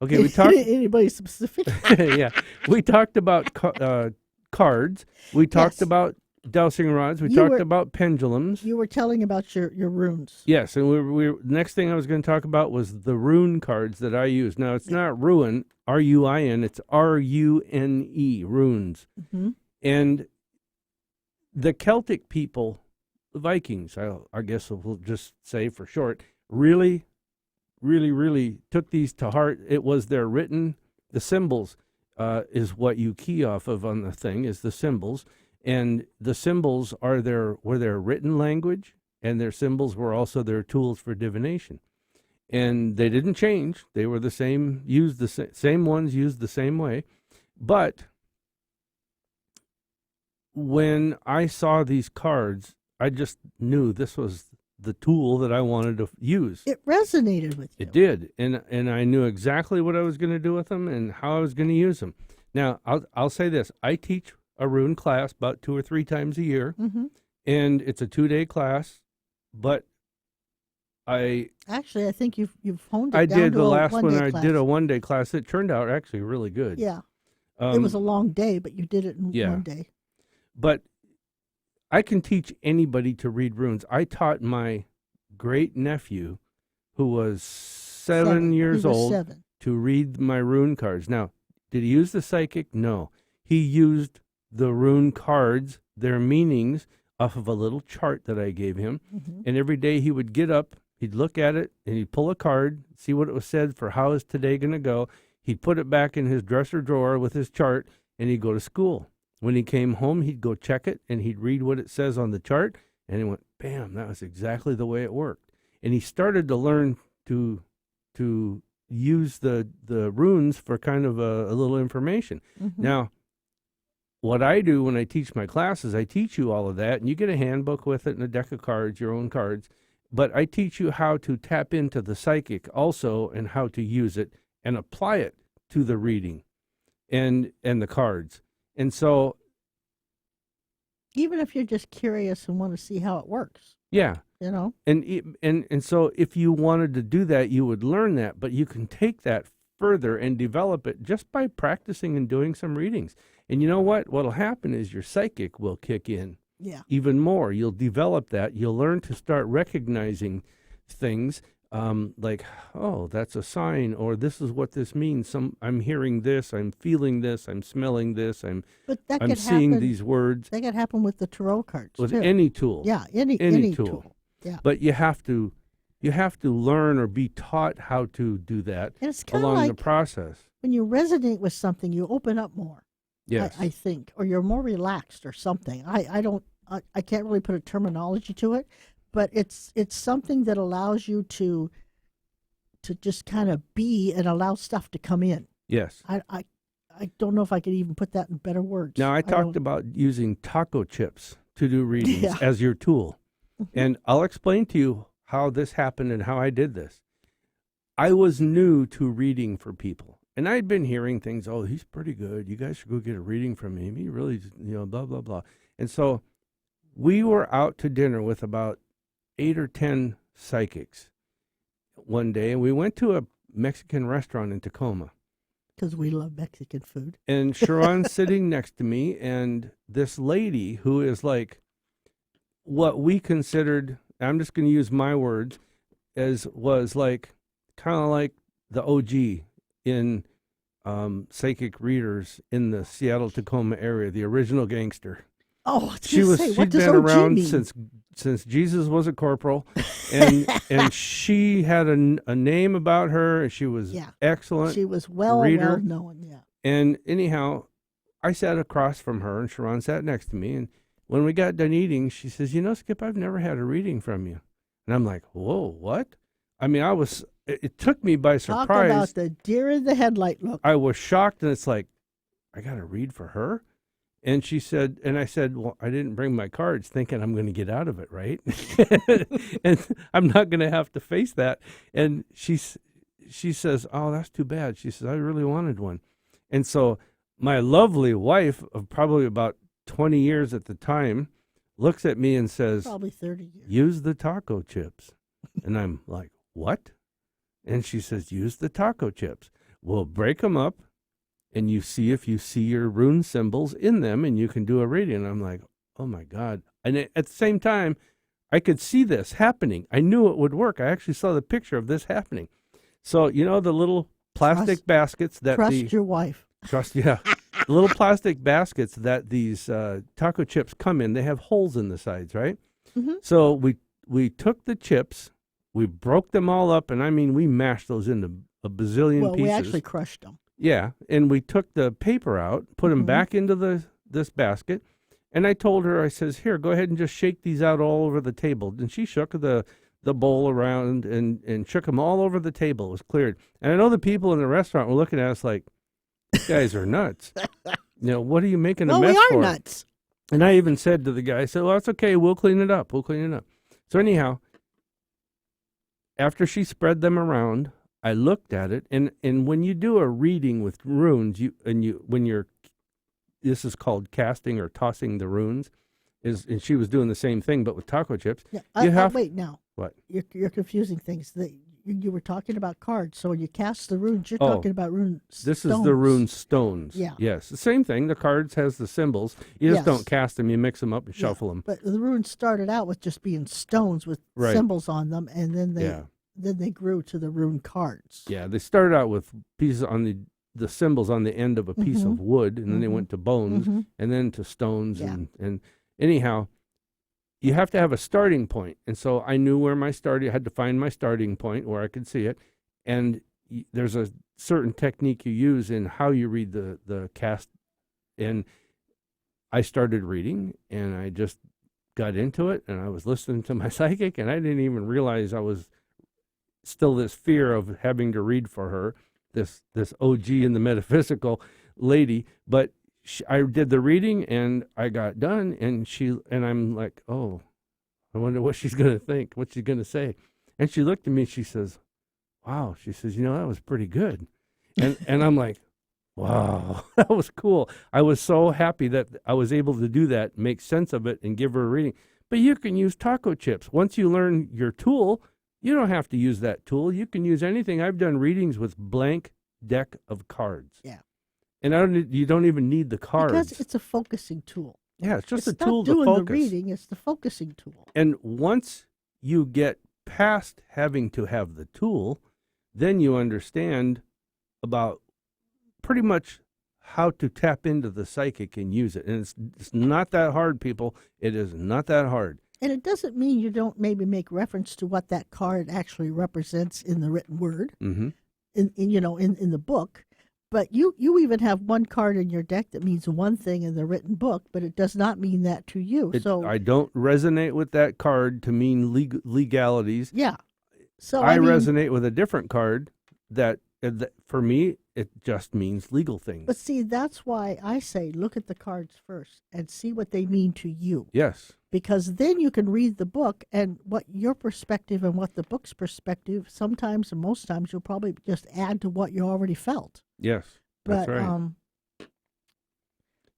okay, we talked, Anybody specific? yeah, we talked about cards. We talked Yes. about dowsing rods. We You talked were- about pendulums. You were telling about your runes. Yes, and we next thing I was going to talk about was the rune cards that I use. Now it's not ruin, RUIN, it's RUNE, runes. Hmm. And the Celtic people, the Vikings, I guess we'll just say for short, really, really, really took these to heart. It was their written, the symbols is what you key off of on the thing, is the symbols. And the symbols were their written language, and their symbols were also their tools for divination. And they didn't change. They were the same, used the same ones, used the same way. But when I saw these cards, I just knew this was the tool that I wanted to use. It resonated with you. It did, and I knew exactly what I was going to do with them and how I was going to use them. Now, I'll say this: I teach a rune class about 2 or 3 times a year, Hmm. and it's a 2-day class. But Actually, I think you've honed it I down did to the a last one. one-day I class. did a 1-day class. It turned out actually really good. Yeah. It was a long day, but you did it in yeah. one day. But I can teach anybody to read runes. I taught my great nephew, who was 7 years He was old, 7. to read my rune cards. Now, did he use the psychic? No. He used the rune cards, their meanings, off of a little chart that I gave him. Mhm. And every day he would get up, he'd look at it, and he'd pull a card, see what it was said for how is today going to go. He'd put it back in his dresser drawer with his chart, and he'd go to school. When he came home, he'd go check it, and he'd read what it says on the chart, and he went, bam, that was exactly the way it worked. And he started to learn to use the runes for kind of a little information. Mhm. Now, what I do when I teach my classes, I teach you all of that, and you get a handbook with it and a deck of cards, your own cards. But I teach you how to tap into the psychic also, and how to use it and apply it to the reading and the cards. And so, Even if you're just curious and want to see how it works, yeah. you know? And so if you wanted to do that, you would learn that, but you can take that further and develop it just by practicing and doing some readings. And you know what? What'll happen is your psychic will kick in Yeah. even more. You'll develop that. You'll learn to start recognizing things like, oh, that's a sign, or this is what this means. I'm hearing this, I'm feeling this, I'm smelling this, But that I'm could seeing happen. these words That could happen with the tarot cards with too. any tool. Yeah, any tool. tool. Yeah. But you have to learn or be taught how to do that And it's kind of along like the process. when you resonate with something, you open up more. Yes. I think, or you're more relaxed or something. I can't really put a terminology to it, but it's something that allows you to just kind of be and allow stuff to come in. Yes. I don't know if I could even put that in better words. Now, I talked don't- about using taco chips to do readings Yeah. as your tool. And I'll explain to you how this happened and how I did this. I was new to reading for people. And I had been hearing things, oh, he's pretty good. You guys should go get a reading from him. He really, blah, blah, blah. And so we were out to dinner with about 8 or 10 psychics one day, and we went to a Mexican restaurant in Tacoma. Because we love Mexican food. And Sharon's sitting next to me, and this lady who is like what we considered, I'm just going to use my words, was like kind of like the OG in psychic readers in the Seattle-Tacoma area, the original gangster. Oh, what She'd does been OG around mean? since Jesus was a corporal, and she had a name about her, and she was excellent. She was well known, yeah. And anyhow, I sat across from her, and Sharon sat next to me, and when we got done eating, she says, Skip, I've never had a reading from you. And I'm like, whoa, what? I mean, it took me by surprise. Talk about the deer in the headlight look. I was shocked, and it's like, I got to read for her? And she said, and I said, well, I didn't bring my cards thinking I'm going to get out of it, right? And I'm not going to have to face that. And she says, oh, that's too bad. She says, I really wanted one. And so my lovely wife of probably about 20 years at the time looks at me and says, probably 30 years. Use the taco chips. And I'm like, what? And she says, use the taco chips. We'll break them up, and you see if you see your rune symbols in them, and you can do a reading. And I'm like, oh, my God. And at the same time, I could see this happening. I knew it would work. I actually saw the picture of this happening. So, the little plastic baskets that your wife. The little plastic baskets that these taco chips come in, they have holes in the sides, right? Mm-hmm. So we took the chips, we broke them all up, and I mean, we mashed those into a bazillion pieces. Well, we actually crushed them. Yeah, and we took the paper out, put them back into this basket, and I told her, I says, here, go ahead and just shake these out all over the table. And she shook the bowl around and shook them all over the table. It was cleared. And I know the people in the restaurant were looking at us like, you guys are nuts. What are you making a mess for? We are nuts. And I even said to the guy, I said, well, that's okay. We'll clean it up. So anyhow, after she spread them around, I looked at it, and when you do a reading with runes, this is called casting or tossing the runes, and she was doing the same thing, but with taco chips. Yeah, wait now. What? You're confusing things. You were talking about cards, so when you cast the runes, you're talking about rune stones. This is the rune stones. Yeah. Yes, the same thing. The cards has the symbols. You just don't cast them. You mix them up and shuffle them. But the runes started out with just being stones with symbols on them, and then they grew to the rune cards. Yeah, they started out with pieces on the symbols on the end of a piece of wood, and then they went to bones, and then to stones, and anyhow, you have to have a starting point. And so I knew where I had to find my starting point where I could see it. And there's a certain technique you use in how you read the cast. And I started reading, and I just got into it, and I was listening to my psychic, and I didn't even realize I was still this fear of having to read for her, this OG in the metaphysical lady. But I did the reading, and I got done, and I'm like, oh, I wonder what she's going to think, what she's going to say. And she looked at me, she says, wow. She says, that was pretty good. And I'm like, wow, that was cool. I was so happy that I was able to do that, make sense of it, and give her a reading. But you can use taco chips. Once you learn your tool, you don't have to use that tool. You can use anything. I've done readings with blank deck of cards. Yeah. And you don't even need the cards. Because it's a focusing tool. Yeah, it's just it's a tool to not focus. doing the reading, it's the focusing tool. And once you get past having to have the tool, then you understand about pretty much how to tap into the psychic and use it. And it's not that hard, people. It is not that hard. And it doesn't mean you don't maybe make reference to what that card actually represents in the written word, in the book. But you even have one card in your deck that means one thing in the written book, but it does not mean that to you. So I don't resonate with that card to mean legalities. Yeah. So I resonate with a different card that for me it just means legal things. But see, that's why I say look at the cards first and see what they mean to you. Yes. Because then you can read the book and what your perspective and what the book's perspective, sometimes and most times you'll probably just add to what you already felt. Yes. But That's right.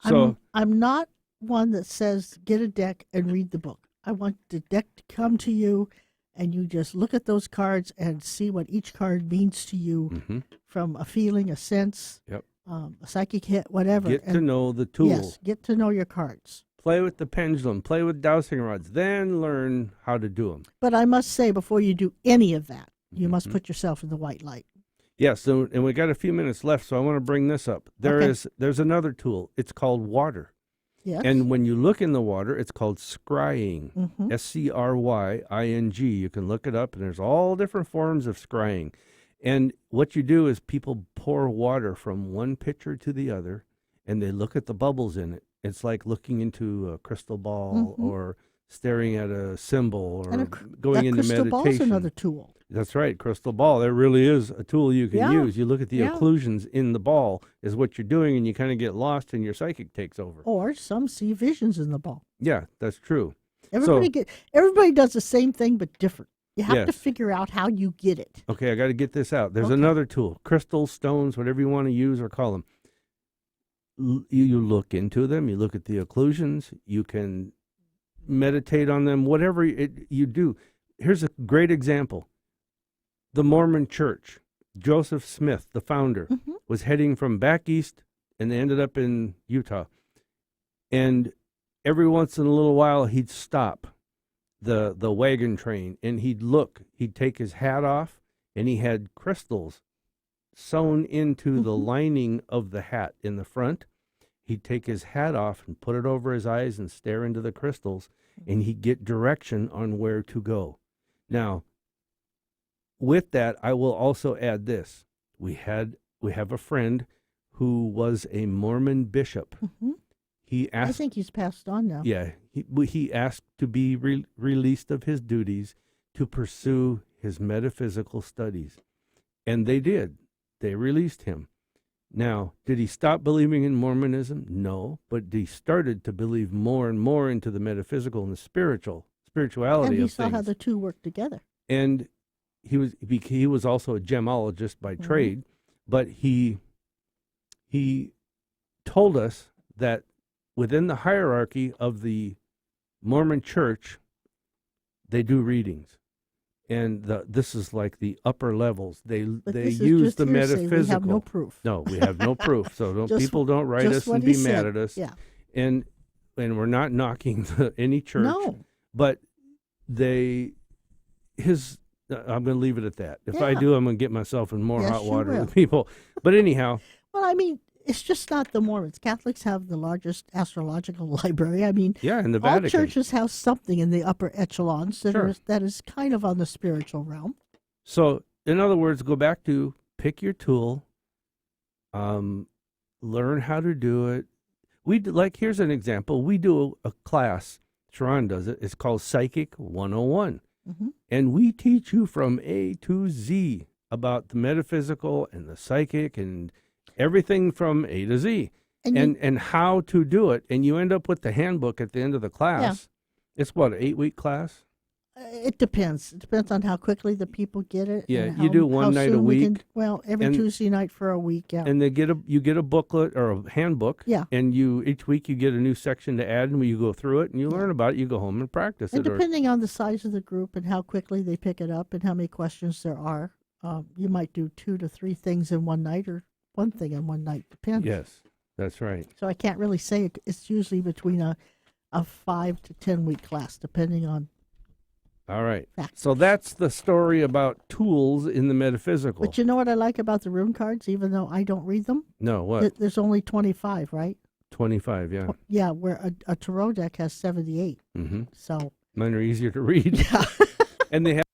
So I'm not one that says get a deck and read the book. I want the deck to come to you and you just look at those cards and see what each card means to you from a feeling, a sense, Yep. A psychic hit, whatever. Get to know the tool. Yes, get to know your cards. Play with the pendulum. Play with dowsing rods. Then learn how to do them. But I must say, before you do any of that, you must put yourself in the white light. Yes, so, and we got a few minutes left, so I want to bring this up. There's another tool. It's called water. Yes. And when you look in the water, it's called scrying. Mhm. SCRYING. You can look it up, and there's all different forms of scrying. And what you do is people pour water from one pitcher to the other, and they look at the bubbles in it. It's like looking into a crystal ball or staring at a symbol or going into crystal meditation. ball is another tool. That's right, crystal ball. There really is a tool you can use. You look at the occlusions in the ball is what you're doing, and you kind of get lost, and your psychic takes over. Or some see visions in the ball. Yeah, that's true. Everybody does the same thing but different. You have to Yes. figure out how you get it. Okay, I got to get this out. There's another tool, crystals, stones, whatever you want to use or call them. You look into them. You look at the occlusions. You can meditate on them, whatever you do. Here's a great example. The Mormon Church, Joseph Smith, the founder, was heading from back east, and they ended up in Utah. And every once in a little while, he'd stop the wagon train, and he'd look. He'd take his hat off, and he had crystals sewn into the lining of the hat in the front. He'd take his hat off and put it over his eyes and stare into the crystals, and he'd get direction on where to go. Now, with that, I will also add this. We have a friend who was a Mormon bishop. He asked, I think he's passed on now. Yeah, he asked to be released of his duties to pursue his metaphysical studies. And they did. They released him. Now, did he stop believing in Mormonism? No, but he started to believe more and more into the metaphysical and the spirituality And he of saw things. how the two work together. And he was also a gemologist by trade, but he told us that within the hierarchy of the Mormon Church, they do readings, and this is like the upper levels. They this is use just the hearsay. metaphysical. We have no proof. No, we have no proof. So people don't write just us what and he be mad said. at us. Yeah. And we're not knocking any church. No. But I'm going to leave it at that. If I Yeah. do, I'm going to get myself in more Yes, hot you water will. with people. But anyhow, Well, I mean, it's just not the Mormons. Catholics have the largest astrological library. I mean, yeah, in the all Vatican. churches have something in the upper echelons Sure. that is kind of on the spiritual realm. So, in other words, go back to pick your tool, learn how to do it. Here's an example. We do a class, Sharon does it. It's called Psychic 101. And we teach you from A to Z about the metaphysical and the psychic and everything from A to Z and how to do it. And you end up with the handbook at the end of the class. Yeah. It's what, an 8-week class? It depends. It depends on how quickly the people get it. Yeah, and you do how one night a soon we week. Every Tuesday night for a week. Yeah. And you get a booklet or a handbook. Yeah. And each week you get a new section to add, and when you go through it and you learn about it, you go home and practice and it. Depending on the size of the group and how quickly they pick it up and how many questions there are, you might do 2 to 3 things in one night or one thing in one night. Depends. Yes, that's right. So I can't really say it's usually between a 5 to 10 week class, depending on. All right. Factors. So that's the story about tools in the metaphysical. But you know what I like about the rune cards, even though I don't read them? No, what? There's only 25, right? 25, yeah. Yeah, where a tarot deck has 78. Mm-hmm. So Mine are easier to read. yeah. And they have,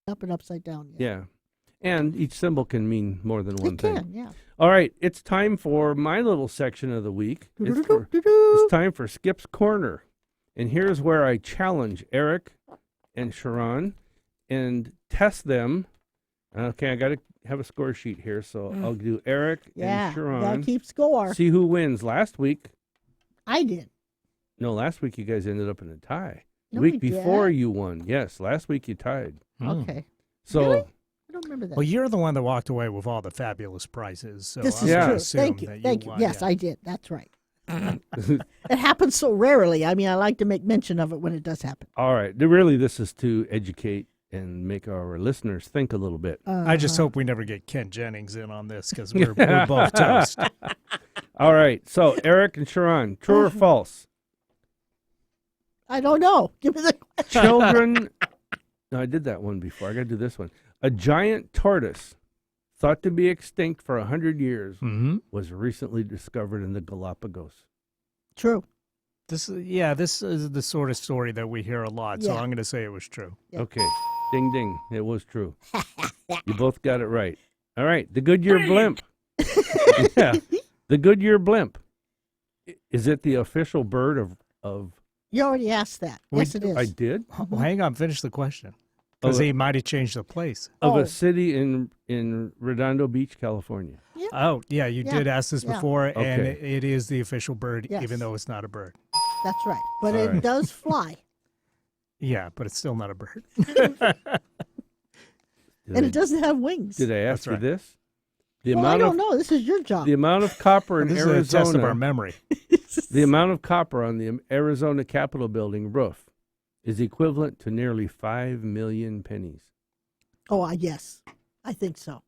Up and upside down. yeah. And each symbol can mean more than one It thing. can, yeah. All right, it's time for my little section of the week. It's time for Skip's Corner. And here's where I challenge Eric and Sharon and test them. Okay, I got to have a score sheet here, so I'll do Eric Yeah, and you gotta Sharon. keep score. See who wins. Last week, I did. no, last week you guys ended up in a tie. The No, week we before did. you won. Yes, last week you tied. Okay. So Really? I don't remember that. Well, you're the one that walked away with all the fabulous prizes. So This I'm is gonna Yeah. true. assume Thank you. that Thank you. won, Yes, yeah. I did. That's right. It happens so rarely. I mean, I like to make mention of it when it does happen. all right, really, this is to educate and make our listeners think a little bit. I just hope we never get Ken Jennings in on this because we're both toast. All right, so Eric and Sharon, true or false? I don't know. Give me the question. Children. No, I did that one before. I got to do this one. A giant tortoise, thought to be extinct for 100 years, Mm-hmm. was recently discovered in the Galapagos. True. This is the sort of story that we hear a lot. So Yeah. I'm going to say it was true. Yeah. Okay, ding ding, it was true. You both got it right. All right, the Goodyear blimp. Yeah, the Goodyear blimp. Is it the official bird of? You already asked that. Yes, it is. I did. Well, hang on, finish the question. Because Oh, he might have changed the place. of Oh. a city in Redondo Beach, California. Oh, yeah, you Yeah, did ask this yeah. before, and Okay. it is the official bird, Yes. even though it's not a bird. That's right. But All it right. does fly. Yeah, but it's still not a bird. And it doesn't have wings. Did I ask That's you right. this? The Well, I amount don't of know. This is your job. the amount of copper in This is a test of our Arizona. memory. The amount of copper on the Arizona Capitol building roof is equivalent to nearly 5 million pennies. Oh, yes. I think so.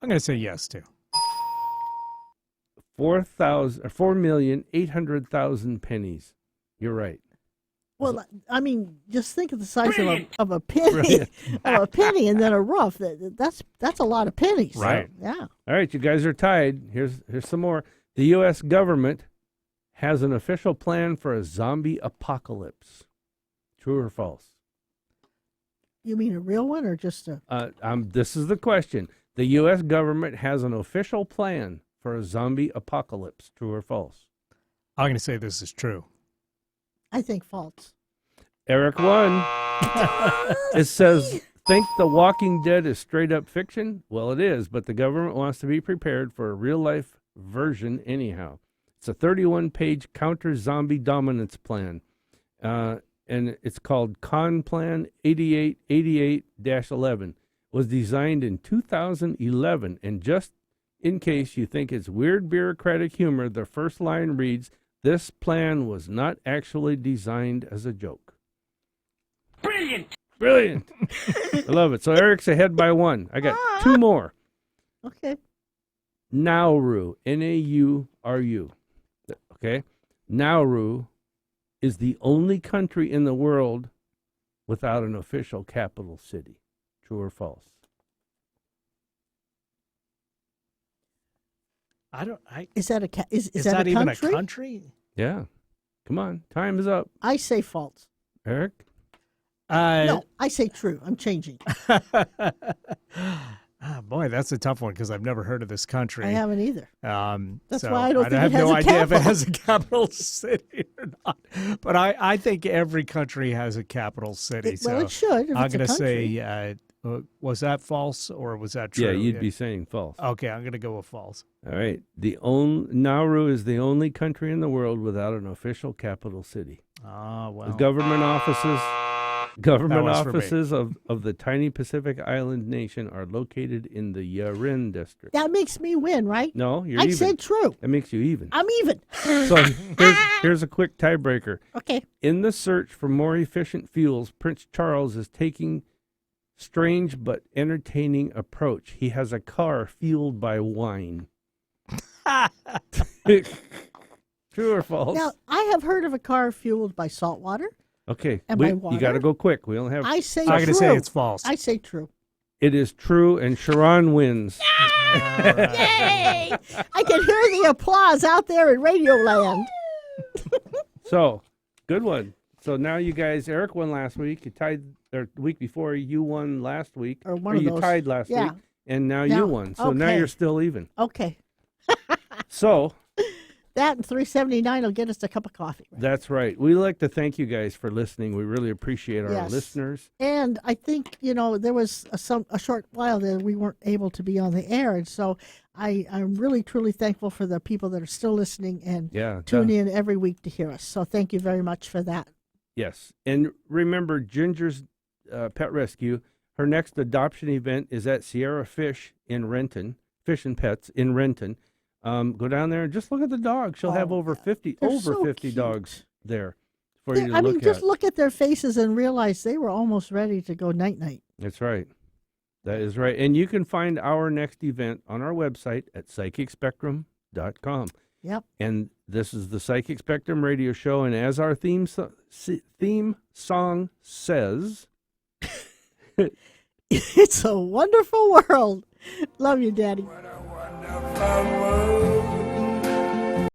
I'm going to say yes, too. 4,800,000 pennies. You're right. Well, I mean, just think of the size of a penny, Brilliant. of a penny, and then a roof. That's a lot of pennies. Right. Yeah. All right, you guys are tied. Here's some more. The U.S. government has an official plan for a zombie apocalypse. True or false? You mean a real one or just a? This is the question. The U.S. government has an official plan for a zombie apocalypse. True or false? I'm going to say this is true. I think false. Eric won. It says, think The Walking Dead is straight up fiction? Well, it is, but the government wants to be prepared for a real life version anyhow. It's a 31-page counter-zombie dominance plan, and it's called Con Plan 8888-11. Was designed in 2011, and just in case you think it's weird bureaucratic humor, the first line reads, "This plan was not actually designed as a joke." Brilliant! Brilliant! I love it. So Eric's ahead by one. I got two more. Okay. Nauru, Nauru. Okay? Nauru is the only country in the world without an official capital city. True or false? Is that a is Is that that a even country? a country? Yeah. Come on. Time is up. I say false. Eric? No, I say true. I'm changing. Boy, that's a tough one because I've never heard of this country. I haven't either. That's why I don't think have it has no a idea if it capital. has a capital city or not. But I think every country has a capital city. Well, it should. If I'm it's a going to country. say, was that false or was that true? Yeah, you'd be saying false. Okay, I'm going to go with false. All right. Nauru is the only country in the world without an official capital city. Oh, well. The government offices was for me. of the tiny Pacific island nation are located in the Yaren district. That makes me win, right? No, you're I even. said true. That makes you even. I'm even. So here's a quick tiebreaker. Okay. In the search for more efficient fuels, Prince Charles is taking strange but entertaining approach. He has a car fueled by wine. True or false? Now, I have heard of a car fueled by salt water. Okay, And by you got to water? go quick. We only have. I say I'm true. going to say it's false. I say true. It is true, and Sharon wins. Yay! I can hear the applause out there in Radio Land. So, good one. So now you guys, Eric won last week. You tied, or the week before, you won last week. Or one of you those. tied last Yeah. week, and now Now- you won. So now okay. you're still even. Okay. So, that and $3.79 will get us a cup of coffee. Right? That's right. We like to thank you guys for listening. We really appreciate our Yes. listeners. And I think, there was a short while that we weren't able to be on the air. And so I'm really, truly thankful for the people that are still listening and tune in every week to hear us. So thank you very much for that. Yes. And remember, Ginger's Pet Rescue, her next adoption event is at Sierra Fish in Renton, Fish and Pets in Renton. Go down there and just look at the dogs. She'll have over 50 cute. dogs there for you to I mean, look just at. look at their faces and realize they were almost ready to go night-night. That's right. That is right. And you can find our next event on our website at psychicspectrum.com. Yep. And this is the Psychic Spectrum radio show. And as our theme song says, it's a wonderful world. Love you, Daddy. What a wonderful world.